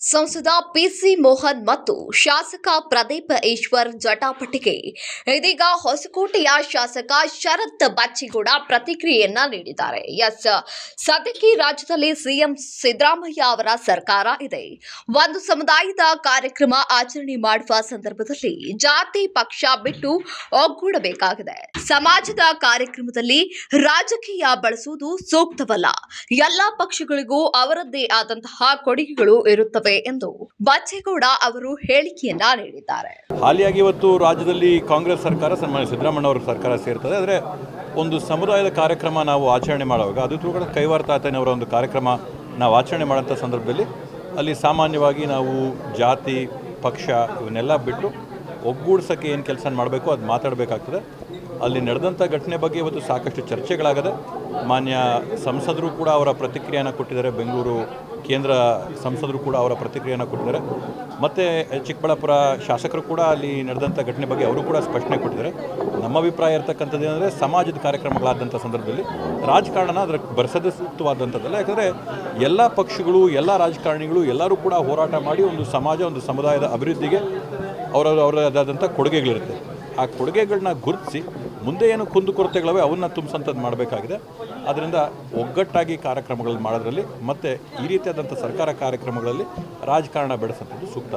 ಸಂಸದ ಪಿಸಿ ಮೋಹನ್ ಮತ್ತು ಶಾಸಕ ಪ್ರದೀಪ್ ಈಶ್ವರ್ ಜಟಾಪಟಿಗೆ ಇದೀಗ ಹೊಸಕೋಟೆಯ ಶಾಸಕ ಶರತ್ ಬಚ್ಚಿಗೌಡ ಪ್ರತಿಕ್ರಿಯೆಯನ್ನ ನೀಡಿದ್ದಾರೆ. ಸದ್ಯಕ್ಕೆ ರಾಜ್ಯದಲ್ಲಿ ಸಿಎಂ ಸಿದ್ದರಾಮಯ್ಯ ಅವರ ಸರ್ಕಾರ ಇದೆ. ಒಂದು ಸಮುದಾಯದ ಕಾರ್ಯಕ್ರಮ ಆಚರಣೆ ಮಾಡುವ ಸಂದರ್ಭದಲ್ಲಿ ಜಾತಿ ಪಕ್ಷ ಬಿಟ್ಟು ಒಗ್ಗೂಡಬೇಕಾಗಿದೆ. ಸಮಾಜದ ಕಾರ್ಯಕ್ರಮದಲ್ಲಿ ರಾಜಕೀಯ ಬಳಸುವುದು ಸೂಕ್ತವಲ್ಲ. ಎಲ್ಲಾ ಪಕ್ಷಗಳಿಗೂ ಅವರದ್ದೇ ಆದಂತಹ ಕೊಡುಗೆಗಳು ಇರುತ್ತವೆ ಎಂದು ಬಚ್ಚೇಗೌಡ ಅವರು ಹೇಳಿಕೆಯನ್ನ ನೀಡಿದ್ದಾರೆ. ಹಾಲಿಯಾಗಿ ಇವತ್ತು ರಾಜ್ಯದಲ್ಲಿ ಕಾಂಗ್ರೆಸ್ ಸರ್ಕಾರ ಸನ್ಮಾನ್ಯ ಸಿದ್ದರಾಮಯ್ಯ ಅವರ ಸರ್ಕಾರ ಸೇರ್ತದೆ. ಆದರೆ ಒಂದು ಸಮುದಾಯದ ಕಾರ್ಯಕ್ರಮ ನಾವು ಆಚರಣೆ ಮಾಡುವಾಗ ಅದು ಕೂಡ ಕೈವಾರ ತಾತನವರ ಒಂದು ಕಾರ್ಯಕ್ರಮ ನಾವು ಆಚರಣೆ ಮಾಡೋಂಥ ಸಂದರ್ಭದಲ್ಲಿ ಅಲ್ಲಿ ಸಾಮಾನ್ಯವಾಗಿ ನಾವು ಜಾತಿ ಪಕ್ಷ ಇವನ್ನೆಲ್ಲ ಬಿಟ್ಟು ಒಗ್ಗೂಡ್ಸೋಕ್ಕೆ ಏನು ಕೆಲಸ ಮಾಡಬೇಕು ಅದು ಮಾತಾಡಬೇಕಾಗ್ತದೆ. ಅಲ್ಲಿ ನಡೆದಂಥ ಘಟನೆ ಬಗ್ಗೆ ಇವತ್ತು ಸಾಕಷ್ಟು ಚರ್ಚೆಗಳಾಗದೆ. ಮಾನ್ಯ ಸಂಸದರು ಕೂಡ ಅವರ ಪ್ರತಿಕ್ರಿಯೆಯನ್ನು ಕೊಟ್ಟಿದ್ದಾರೆ. ಬೆಂಗಳೂರು ಕೇಂದ್ರ ಸಂಸದರು ಕೂಡ ಅವರ ಪ್ರತಿಕ್ರಿಯೆಯನ್ನು ಕೊಟ್ಟಿದ್ದಾರೆ. ಮತ್ತು ಚಿಕ್ಕಬಳ್ಳಾಪುರ ಶಾಸಕರು ಕೂಡ ಅಲ್ಲಿ ನಡೆದಂಥ ಘಟನೆ ಬಗ್ಗೆ ಅವರು ಕೂಡ ಸ್ಪಷ್ಟನೆ ಕೊಟ್ಟಿದ್ದಾರೆ. ನಮ್ಮ ಅಭಿಪ್ರಾಯ ಇರ್ತಕ್ಕಂಥದ್ದು ಏನಂದರೆ ಸಮಾಜದ ಕಾರ್ಯಕ್ರಮಗಳಾದಂಥ ಸಂದರ್ಭದಲ್ಲಿ ರಾಜಕಾರಣ ಅದರ ಬರೆಸೋದೇ ಸೂಕ್ತವಾದಂಥದ್ದಲ್ಲ. ಯಾಕಂದರೆ ಎಲ್ಲ ಪಕ್ಷಗಳು ಎಲ್ಲ ರಾಜಕಾರಣಿಗಳು ಎಲ್ಲರೂ ಕೂಡ ಹೋರಾಟ ಮಾಡಿ ಒಂದು ಸಮಾಜ ಒಂದು ಸಮುದಾಯದ ಅಭಿವೃದ್ಧಿಗೆ ಅವರದಾದಂಥ ಕೊಡುಗೆಗಳಿರುತ್ತೆ. ಆ ಕೊಡುಗೆಗಳನ್ನ ಗುರುತಿಸಿ ಮುಂದೆ ಏನು ಕುಂದುಕೊರತೆಗಳವೆ ಅವನ್ನ ತುಂಬಿಸಂಥದ್ದು ಮಾಡಬೇಕಾಗಿದೆ. ಆದ್ದರಿಂದ ಒಗ್ಗಟ್ಟಾಗಿ ಕಾರ್ಯಕ್ರಮಗಳನ್ನು ಮಾಡೋದ್ರಲ್ಲಿ ಮತ್ತು ಈ ರೀತಿಯಾದಂಥ ಸರ್ಕಾರ ಕಾರ್ಯಕ್ರಮಗಳಲ್ಲಿ ರಾಜಕಾರಣ ಬೆಳೆಸೋಂಥದ್ದು ಸೂಕ್ತ.